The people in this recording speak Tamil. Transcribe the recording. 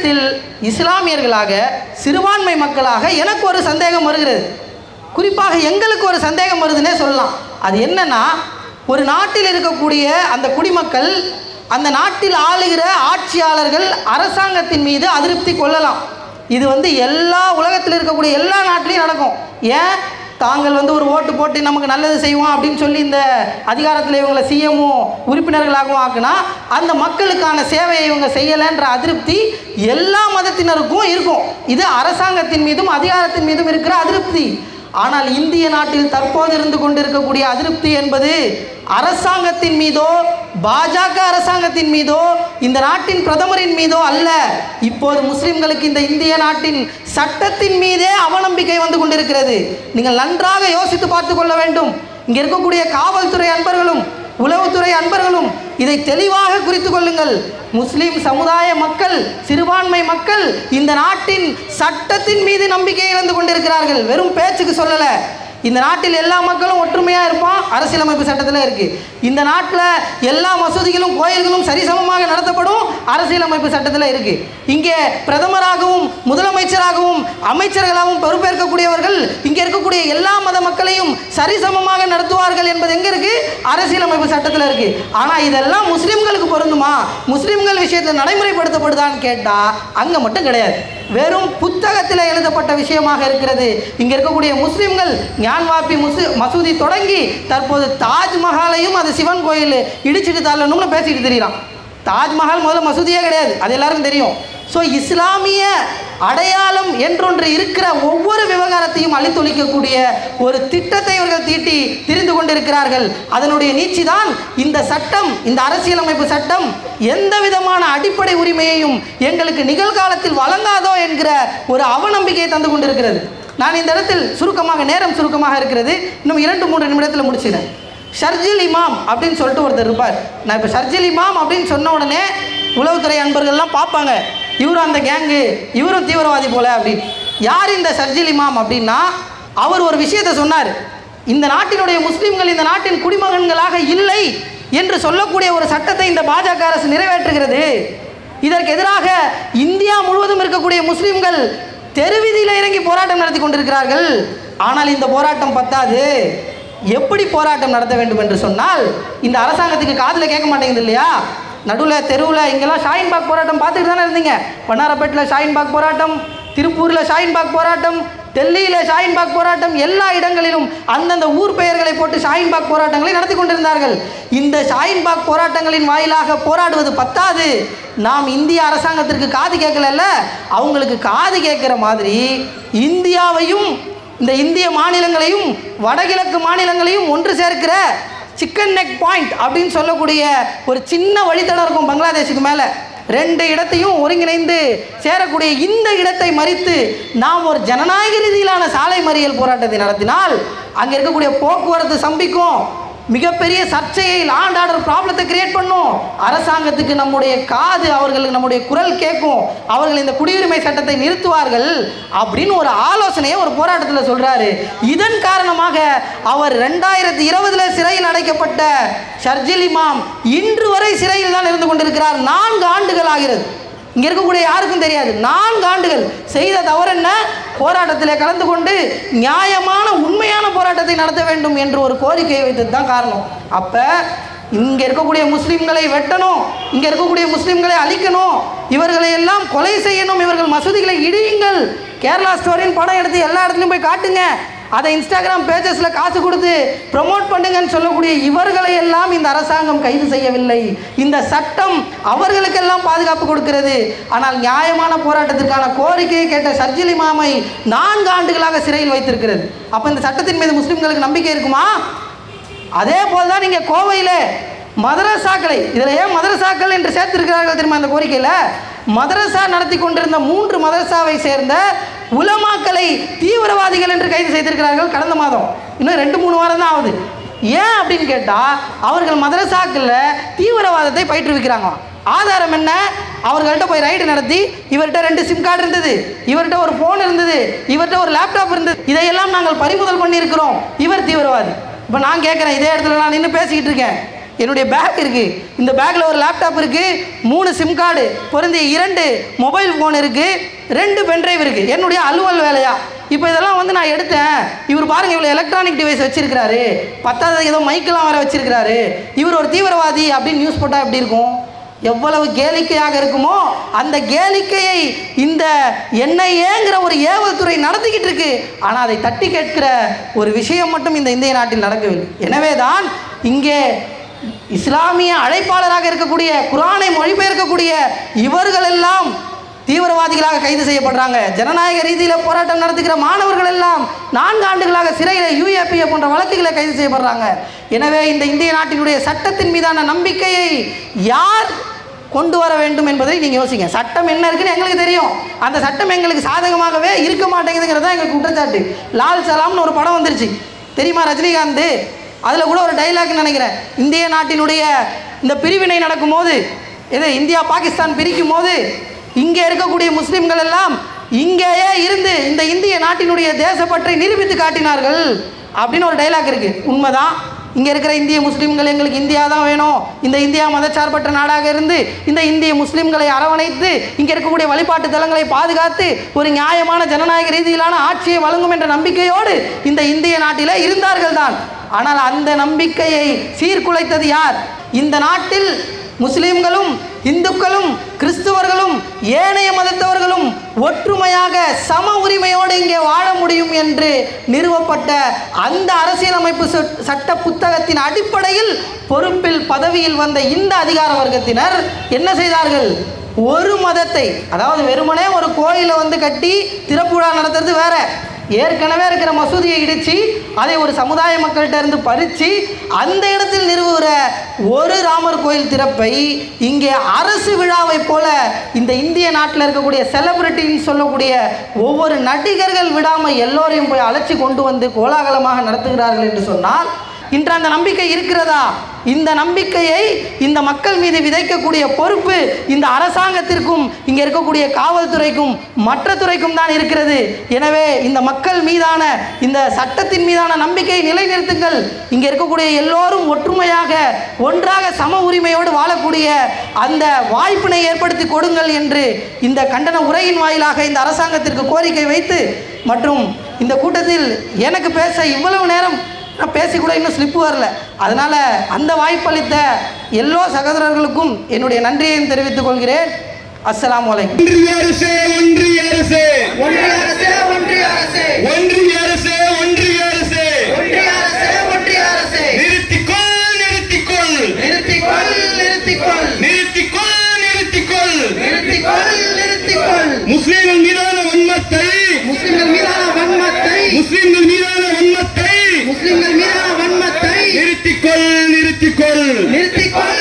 விஷயத்தில் இஸ்லாமியர்களாக சிறுபான்மை மக்களாக எனக்கு ஒரு சந்தேகம் வருகிறது. குறிப்பாக எங்களுக்கு ஒரு சந்தேகம் வருதுன்னே சொல்லலாம். அது என்னன்னா, ஒரு நாட்டில் இருக்கக்கூடிய அந்த குடிமக்கள் அந்த நாட்டில் ஆளுகிற ஆட்சியாளர்கள் அரசாங்கத்தின் மீது அதிருப்தி கொள்ளலாம். இது எல்லா உலகத்தில் இருக்கக்கூடிய எல்லா நாட்டிலையும் நடக்கும். ஏன் தாங்கள் ஒரு ஓட்டு போட்டு நமக்கு நல்லது செய்வோம் அப்படின்னு சொல்லி இந்த அதிகாரத்தில் இவங்களை சிஎம்ஓ உறுப்பினர்களாகவும் ஆக்குனா அந்த மக்களுக்கான சேவையை இவங்க செய்யலைன்ற அதிருப்தி எல்லா மதத்தினருக்கும் இருக்கும். இது அரசாங்கத்தின் மீதும் அதிகாரத்தின் மீதும் இருக்கிற அதிருப்தி. ஆனால் இந்திய நாட்டில் தற்போது இருந்து கொண்டிருக்கக்கூடிய அதிருப்தி என்பது அரசாங்கத்தின் மீதோ பாஜக அரசாங்கத்தின் மீதோ இந்த நாட்டின் பிரதமரின் மீதோ அல்ல. இப்போது முஸ்லிம்களுக்கு இந்த இந்திய நாட்டின் சட்டத்தின் மீதே அவநம்பிக்கை வந்து கொண்டிருக்கிறது. நீங்கள் நன்றாக யோசித்து பார்த்து கொள்ள வேண்டும். இங்கே இருக்கக்கூடிய காவல்துறை அன்பர்களும் உளவுத்துறை அன்பர்களும் இதை தெளிவாக குறித்து கொள்ளுங்கள். முஸ்லிம் சமுதாய மக்கள், சிறுபான்மை மக்கள் இந்த நாட்டின் சட்டத்தின் மீது நம்பிக்கை இழந்து கொண்டிருக்கிறார்கள். வெறும் பேச்சுக்கு சொல்லலை. இந்த நாட்டில் எல்லா மக்களும் ஒற்றுமையாக இருப்பான், அரசியலமைப்பு சட்டத்தில் இருக்குது. இந்த நாட்டில் எல்லா மசூதிகளும் கோயில்களும் சரிசமமாக நடத்தப்படும், அரசியலமைப்பு சட்டத்தில் இருக்குது. இங்கே பிரதமராகவும் முதலமைச்சராகவும் அமைச்சர்களாகவும் பொறுப்பேற்கக்கூடியவர்கள் இங்கே இருக்கக்கூடிய எல்லா மத மக்களையும் சரிசமமாக நடத்துவார்கள் என்பது எங்கே இருக்குது? அரசியலமைப்பு சட்டத்தில் இருக்குது. ஆனால் இதெல்லாம் முஸ்லீம்களுக்கு பொருந்துமா? முஸ்லீம்கள் விஷயத்தில் நடைமுறைப்படுத்தப்படுதான்னு கேட்டால் அங்கே மட்டும் கிடையாது. வெறும் புத்தகத்தில் எழுதப்பட்ட விஷயமாக இருக்கிறது. இங்கே இருக்கக்கூடிய முஸ்லீம்கள் ஞான்வாபி மசூதி தொடங்கி தற்போது தாஜ்மஹாலையும் அது சிவன் கோயில் இடிச்சிட்டு தள்ளணும்னு பேசிட்டு தெரியுறான். தாஜ்மஹால் முதல்ல மசூதியே கிடையாது, அது எல்லாருக்கும் தெரியும். ஸோ இஸ்லாமிய அடையாளம் என்றொன்று இருக்கிற ஒவ்வொரு விவகாரத்தையும் அழித்தொழிக்கக்கூடிய ஒரு திட்டத்தை இவர்கள் தீட்டி திரிந்து கொண்டிருக்கிறார்கள். அதனுடைய நீட்சி தான் இந்த சட்டம், இந்த அரசியலமைப்பு சட்டம் எந்த விதமான அடிப்படை உரிமையையும் எங்களுக்கு நிகழ்காலத்தில் வழங்காதோ என்கிற ஒரு அவநம்பிக்கையை தந்து கொண்டிருக்கிறது. நான் இந்த இடத்தில் சுருக்கமாக, நேரம் சுருக்கமாக இருக்கிறது, இன்னும் 2-3 நிமிடத்தில் முடிச்சிடுறேன். ஷர்ஜில் இமாம் அப்படின்னு சொல்லிட்டு ஒருத்தர் இருப்பார். நான் இப்போ ஷர்ஜில் இமாம் அப்படின்னு சொன்ன உடனே உளவுத்துறை அன்பர்கள்லாம் பார்ப்பாங்க, இவரும் அந்த கேங்கு, இவரும் தீவிரவாதி போல அப்படின்னு. யார் இந்த ஷர்ஜில் இமாம் அப்படின்னா, அவர் ஒரு விஷயத்தை சொன்னார். இந்த நாட்டினுடைய முஸ்லீம்கள் இந்த நாட்டின் குடிமகன்களாக இல்லை என்று சொல்லக்கூடிய ஒரு சட்டத்தை இந்த பாஜக அரசு நிறைவேற்றுகிறது. இதற்கு எதிராக இந்தியா முழுவதும் இருக்கக்கூடிய முஸ்லீம்கள் தெருவீதியில் இறங்கி போராட்டம் நடத்தி கொண்டிருக்கிறார்கள். ஆனால் இந்த போராட்டம் பத்தாது. எப்படி போராட்டம் நடத்த வேண்டும் என்று சொன்னால், இந்த அரசாங்கத்துக்கு காதில் கேட்க மாட்டேங்குது இல்லையா? நடுவில் தெருவில் இங்கெல்லாம் ஷாஹின்பாக் போராட்டம் பார்த்துட்டு தானே இருந்தீங்க. வண்ணாரப்பேட்டில் ஷாஹின்பாக் போராட்டம், திருப்பூரில் ஷாஹின்பாக் போராட்டம், டெல்லியில் ஷாஹின்பாக் போராட்டம், எல்லா இடங்களிலும் அந்தந்த ஊர் பெயர்களை போட்டு ஷாஹின்பாக் போராட்டங்களை நடத்தி கொண்டிருந்தார்கள். இந்த ஷாஹின்பாக் போராட்டங்களின் வாயிலாக போராடுவது பத்தாது. நாம் இந்திய அரசாங்கத்திற்கு காது கேட்கல, அவங்களுக்கு காது கேட்குற மாதிரி இந்தியாவையும் இந்த இந்திய மாநிலங்களையும் வடகிழக்கு மாநிலங்களையும் ஒன்று சேர்க்கிற சிக்கன் நெக் பாயிண்ட் அப்படின்னு சொல்லக்கூடிய ஒரு சின்ன வழித்தடம் இருக்கும் பங்களாதேஷுக்கு மேலே. 2 இடத்தையும் ஒருங்கிணைந்து சேரக்கூடிய இந்த இடத்தை மறித்து நாம் ஒரு ஜனநாயக ரீதியிலான சாலை மறியல் போராட்டத்தை நடத்தினால் அங்கே இருக்கக்கூடிய போக்குவரத்து சம்பிக்கும், மிகப்பெரிய சர்ச்சையை, லாண்ட் ஆர்டர் ப்ராப்ளத்தை கிரியேட் பண்ணும். அரசாங்கத்துக்கு நம்முடைய காது, அவர்களுக்கு நம்முடைய குரல் கேட்கும், அவர்கள் இந்த குடியுரிமை சட்டத்தை நிறுத்துவார்கள் அப்படின்னு ஒரு ஆலோசனையை ஒரு போராட்டத்தில் சொல்றாரு. இதன் காரணமாக அவர் 2020 சிறையில் அடைக்கப்பட்ட ஷர்ஜில் இமாம் இன்று வரை சிறையில் தான் இருந்து கொண்டிருக்கிறார். 4 ஆண்டுகள் ஆகிறது. இங்கே இருக்கக்கூடிய யாருக்கும் தெரியாது. 4 ஆண்டுகள் செய்த தவறு என்ன? போராட்டத்தில் கலந்து கொண்டு நியாயமான உண்மையான போராட்டத்தை நடத்த வேண்டும் என்று ஒரு கோரிக்கையை வைத்தது தான் காரணம். அப்போ இங்கே இருக்கக்கூடிய முஸ்லீம்களை வெட்டணும், இங்கே இருக்கக்கூடிய முஸ்லீம்களை அழிக்கணும், இவர்களை எல்லாம் கொலை செய்யணும், இவர்கள் மசூதிகளை இடியுங்கள், கேரளா ஸ்டோரின்னு படம் எடுத்து எல்லா இடத்துலையும் போய் காட்டுங்க, அதை இன்ஸ்டாகிராம் பேஜஸில் காசு கொடுத்து ப்ரமோட் பண்ணுங்கன்னு சொல்லக்கூடிய இவர்களை எல்லாம் இந்த அரசாங்கம் கைது செய்யவில்லை. இந்த சட்டம் அவர்களுக்கெல்லாம் பாதுகாப்பு கொடுக்கிறது. ஆனால் நியாயமான போராட்டத்திற்கான கோரிக்கையை கேட்ட ஷர்ஜில் இமாமை 4 ஆண்டுகளாக சிறையில் வைத்திருக்கிறது. அப்போ இந்த சட்டத்தின் மீது முஸ்லீம்களுக்கு நம்பிக்கை இருக்குமா? அதே போல் தான் நீங்கள் கோவையில் மதரசாக்களை, இதில் ஏன் மதரசாக்கள் என்று சேர்த்திருக்கிறார்கள் தெரியுமா? அந்த கோரிக்கையில் மதரசா நடத்தி கொண்டிருந்த 3 மதரசாவை சேர்ந்த உலமாக்களை தீவிரவாதிகள் என்று கைது செய்திருக்கிறார்கள் கடந்த மாதம். இன்னும் 2-3 வாரம் தான் ஆகுது. ஏன் அப்படின்னு கேட்டால், அவர்கள் மதரசாக்களில் தீவிரவாதத்தை பயிற்றுவிக்கிறாங்க. ஆதாரம் என்ன? அவர்கள்ட்ட போய் ரைடு நடத்தி, இவர்கிட்ட 2 சிம் கார்டு இருந்தது, இவர்கிட்ட ஒரு ஃபோன் இருந்தது, இவர்கிட்ட ஒரு லேப்டாப் இருந்தது, இதையெல்லாம் நாங்கள் பறிமுதல் பண்ணியிருக்கிறோம், இவர் தீவிரவாதி. இப்போ நான் கேட்குறேன், இதே இடத்துல நான் நின்று பேசிக்கிட்டு இருக்கேன், என்னுடைய பேக் இருக்குது, இந்த பேக்கில் ஒரு லேப்டாப் இருக்குது, 3 சிம் கார்டு பொருந்திய 2 மொபைல் ஃபோன் இருக்குது, 2 பென்ட்ரைவ் இருக்குது, என்னுடைய அலுவல் வேலையா. இப்போ இதெல்லாம் வந்து நான் எடுத்தேன். இவர் பாருங்கள் இவ்வளோ எலக்ட்ரானிக் டிவைஸ் வச்சுருக்கிறாரு, 10வது ஏதோ மைக்கெல்லாம் வேறு வச்சுருக்கிறாரு, இவர் ஒரு தீவிரவாதி அப்படின்னு நியூஸ் போட்டால் எப்படி இருக்கும்? எவ்வளவு கேளிக்கையாக இருக்குமோ அந்த கேளிக்கையை இந்த NIAங்கிற ஒரு ஏவல் துறை நடத்திக்கிட்டு இருக்கு. ஆனால் அதை தட்டி கேட்கிற ஒரு விஷயம் மட்டும் இந்த இந்திய நாட்டில் நடக்கவில்லை. எனவே தான் இங்கே இஸ்லாமிய அழைப்பாளராக இருக்கக்கூடிய, குர்ஆனை மொழிபெயர்க்கக்கூடிய இவர்கள் எல்லாம் தீவிரவாதிகளாக கைது செய்யப்படுறாங்க. ஜனநாயக ரீதியில் போராட்டம் நடத்துகிற மாணவர்கள் எல்லாம் 4 ஆண்டுகளாக சிறையில் UAPA போன்ற வழக்குகளை கைது செய்யப்படுறாங்க. எனவே இந்த இந்திய நாட்டினுடைய சட்டத்தின் மீதான நம்பிக்கையை யார் கொண்டு வர வேண்டும் என்பதை நீங்கள் யோசிங்க. சட்டம் என்ன இருக்குன்னு எங்களுக்கு தெரியும், அந்த சட்டம் எங்களுக்கு சாதகமாகவே இருக்க மாட்டேங்குதுங்கிறது தான் எங்களுக்கு குற்றச்சாட்டு. லால் சலாம்னு ஒரு படம் வந்துருச்சு தெரியுமா, ரஜினிகாந்த். அதில் கூட ஒரு டைலாக் நினைக்கிறேன், இந்திய நாட்டினுடைய இந்த பிரிவினை நடக்கும்போது, இது இந்தியா பாகிஸ்தான் பிரிக்கும் போது இங்கே இருக்கக்கூடிய முஸ்லீம்கள் எல்லாம் இங்கேயே இருந்து இந்த இந்திய நாட்டினுடைய தேசப்பற்றை நிரூபித்து காட்டினார்கள் அப்படின்னு ஒரு டைலாக் இருக்குது. உண்மைதான். இங்கே இருக்கிற இந்திய முஸ்லீம்கள் எங்களுக்கு இந்தியா தான் வேணும், இந்த இந்தியா மதச்சார்பற்ற நாடாக இருந்து இந்த இந்திய முஸ்லீம்களை அரவணைத்து இங்கே இருக்கக்கூடிய வழிபாட்டு தலங்களை பாதுகாத்து ஒரு நியாயமான ஜனநாயக ரீதியிலான ஆட்சியை வழங்கும் என்ற நம்பிக்கையோடு இந்த இந்திய நாட்டில் இருந்தார்கள் தான். ஆனால் அந்த நம்பிக்கையை சீர்குலைத்தது யார்? இந்த நாட்டில் முஸ்லீம்களும் இந்துக்களும் கிறிஸ்துவர்களும் ஏனைய மதத்தவர்களும் ஒற்றுமையாக சம உரிமையோடு இங்கே வாழ முடியும் என்று நிறுவப்பட்ட அந்த அரசியலமைப்பு சட்ட புத்தகத்தின் அடிப்படையில் பொறுப்பில் பதவியில் வந்த இந்த அதிகார வர்க்கத்தினர் என்ன செய்தார்கள்? ஒரு மதத்தை, அதாவது வெறுமனே ஒரு கோயிலை வந்து கட்டி திறப்பு விழா நடத்துறது வேற, ஏற்கனவே இருக்கிற மசூதியை இடித்து அதை ஒரு சமுதாய மக்கள்கிட்ட இருந்து பறித்து அந்த இடத்தில் நிறுவுகிற ஒரு ராமர் கோயில் திறப்பை இங்கே அரசு விழாவை போல இந்த இந்திய நாட்டில் இருக்கக்கூடிய செலிபிரிட்டின்னு சொல்லக்கூடிய ஒவ்வொரு நடிகர்கள் விடாமல் எல்லோரையும் போய் அழைச்சி கொண்டு வந்து கோலாகலமாக நடத்துகிறார்கள் என்று சொன்னால் இன்று அந்த நம்பிக்கை இருக்கிறதா? இந்த நம்பிக்கையை இந்த மக்கள் மீது விதைக்கக்கூடிய பொறுப்பு இந்த அரசாங்கத்திற்கும் இங்கே இருக்கக்கூடிய காவல்துறைக்கும் மற்ற துறைக்கும் தான் இருக்கிறது. எனவே இந்த மக்கள் மீதான இந்த சட்டத்தின் மீதான நம்பிக்கையை நிலைநிறுத்துங்கள். இங்கே இருக்கக்கூடிய எல்லோரும் ஒற்றுமையாக ஒன்றாக சம உரிமையோடு வாழக்கூடிய அந்த வாய்ப்பினை ஏற்படுத்தி கொடுங்கள் என்று இந்த கண்டன உரையின் வாயிலாக இந்த அரசாங்கத்திற்கு கோரிக்கை வைத்து, மற்றும் இந்த கூட்டத்தில் எனக்கு பேச இவ்வளவு நேரம் நான் பேசிக்கூட இன்னும் ஸ்லிப்பு வரல, அதனால் அந்த வாய்ப்பளித்த எல்லா சகோதரர்களுக்கும் என்னுடைய நன்றியையும் தெரிவித்துக் கொள்கிறேன். அஸ்ஸலாமு அலைக்கும். ஒன்றிய அரசே ஒன்றிய அரசே ஒன்றிய அரசே ஒன்றிய அரசே ஒன்றிய அரசே ஒன்றிய அரசே ஒன்றிய அரசே ஒன்றிய அரசே நிறுத்திக்கொள் நிறுத்திக்கொள் நிறுத்திக்கொள் நிறுத்திக்கொள் நிறுத்திக்கொள் நிறுத்திக்கொள் நிறுத்திக்கொள் நிறுத்திக்கொள் முஸ்லிம்கள் மீதான வன்மத்தை முஸ்லிம்கள் மீதான வன்மத்தை முஸ்லிம்கள் மீதான வன்மத்தை முஸ்லிம்கள் மீதான வன்மத்தை நிறுத்திக்கொள் நிறுத்திக்கொள் நிறுத்திக்கொள்